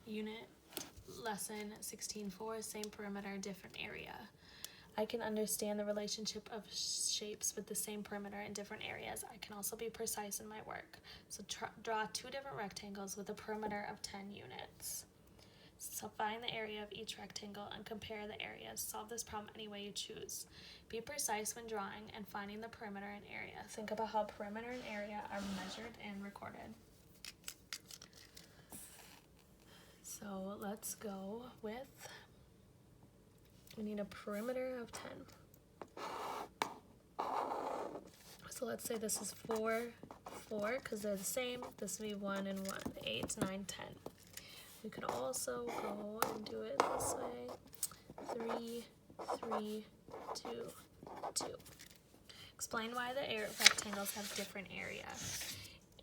Unit lesson 16.4, same perimeter, different area. I can understand the relationship of shapes with the same perimeter in different areas. I can also be precise in my work. So draw two different rectangles with a perimeter of 10 units. So find the area of each rectangle and compare the areas. Solve this problem any way you choose. Be precise when drawing and finding the perimeter and area. Think about how perimeter and area are measured and recorded. So let's go with, we need a perimeter of 10. So let's say this is 4, 4, because they're the same. This would be 1 and 1, 8, 9, 10. We could also go and do it this way, 3, 3, 2, 2. Explain why the rectangles have different area.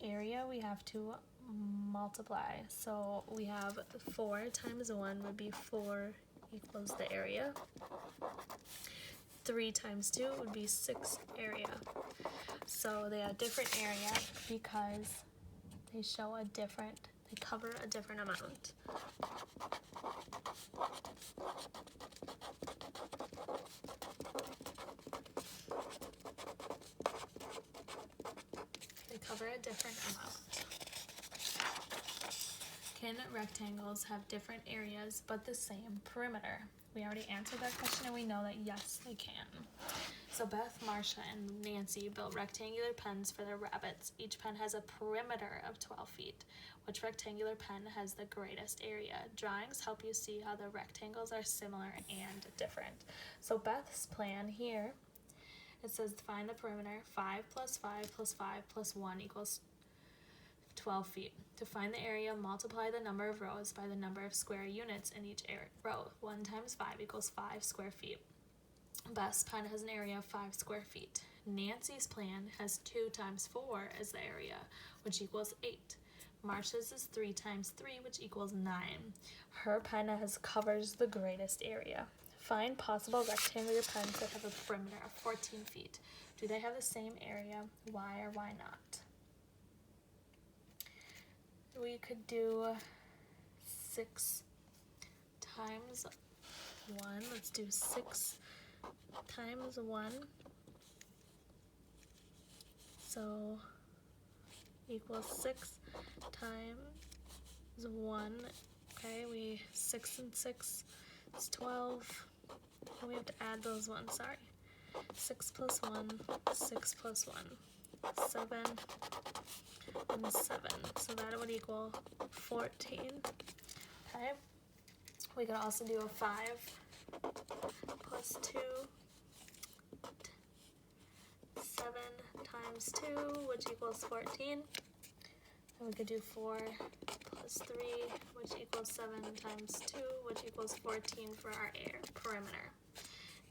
Area we have to multiply. So we have 4 times 1 would be 4 equals the area. 3 times 2 would be 6 area. So they have different area because they show a different, they cover a different amount. They cover a different amount. Can rectangles have different areas but the same perimeter? We already answered that question and we know that yes, they can. So Beth, Marcia, and Nancy built rectangular pens for their rabbits. Each pen has a perimeter of 12 feet. Which rectangular pen has the greatest area? Drawings help you see how the rectangles are similar and different. So Beth's plan here, it says find the perimeter. 5 plus 5 plus 5 plus 1 equals 12 feet. To find the area, multiply the number of rows by the number of square units in each row. 1 times 5 equals 5 square feet. Beth's pen has an area of 5 square feet. Nancy's plan has 2 times 4 as the area, which equals 8. Marcia's is 3 times 3, which equals 9. Her pen covers the greatest area. Find possible rectangular pens that have a perimeter of 14 feet. Do they have the same area? Why or why not? We could do 6 times 1. Let's do 6 times 1. So equals 6 times 1. Okay, 6 and 6 is 12. And we have to add those ones, sorry. 6 plus 1, 6 plus 1, 7 and 7. So that would equal 14. Okay. We could also do a 5 plus 2, 7 times 2, which equals 14. And we could do 4 plus 3, which equals 7 times 2, which equals 14 for our perimeter.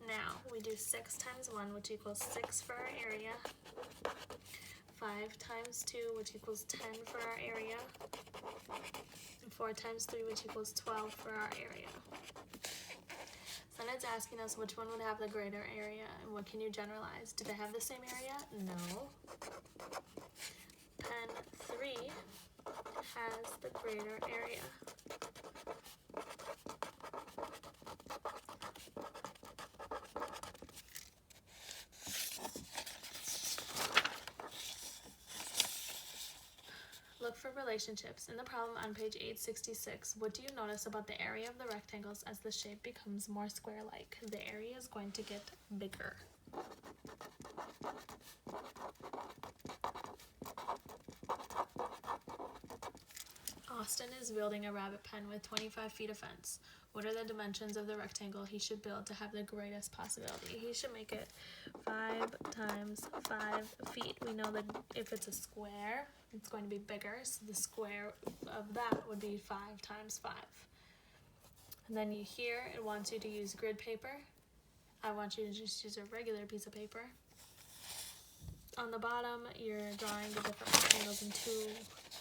Now, we do 6 times 1, which equals 6 for our area. 5 times 2, which equals 10 for our area. And 4 times 3, which equals 12 for our area. So then it's asking us which one would have the greater area, and what can you generalize? Do they have the same area? No. Pen 3 has the greater area. Look for relationships. In the problem on page 866, what do you notice about the area of the rectangles as the shape becomes more square-like? The area is going to get bigger. Austin is building a rabbit pen with 25 feet of fence. What are the dimensions of the rectangle he should build to have the greatest possibility? He should make it 5 times 5 feet. We know that if it's a square, it's going to be bigger, so the square of that would be 5 times 5. And then here it wants you to use grid paper. I want you to just use a regular piece of paper. On the bottom, you're drawing the different rectangles in 2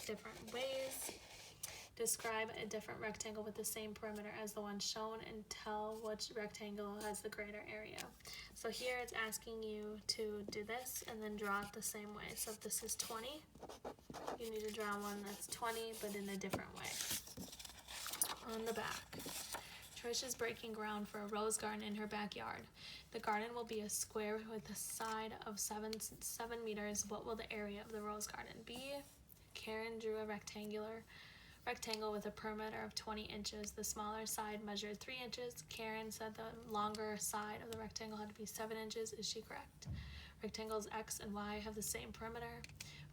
different ways. Describe a different rectangle with the same perimeter as the one shown and tell which rectangle has the greater area. So here it's asking you to do this and then draw it the same way. So if this is 20, you need to draw one that's 20 but in a different way. in the back. Trish is breaking ground for a rose garden in her backyard. The garden will be a square with a side of 7 meters. What will the area of the rose garden be? Karen drew a rectangle with a perimeter of 20 inches. The smaller side measured 3 inches. Karen said the longer side of the rectangle had to be 7 inches. Is she correct? Rectangles X and Y have the same perimeter.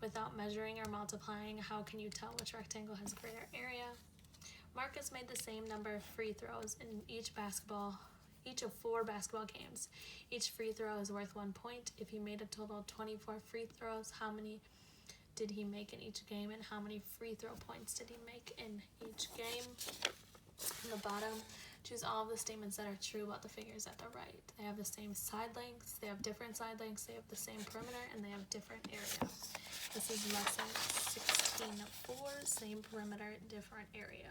Without measuring or multiplying, how can you tell which rectangle has a greater area? Marcus made the same number of free throws in each of 4 basketball games. Each free throw is worth 1 point. If he made a total of 24 free throws, how many did he make in each game, and how many free throw points did he make in each game? On the bottom, choose all of the statements that are true about the figures at the right. They have the same side lengths, they have different side lengths, they have the same perimeter, and they have different area. This is lesson 16-4, same perimeter, different area.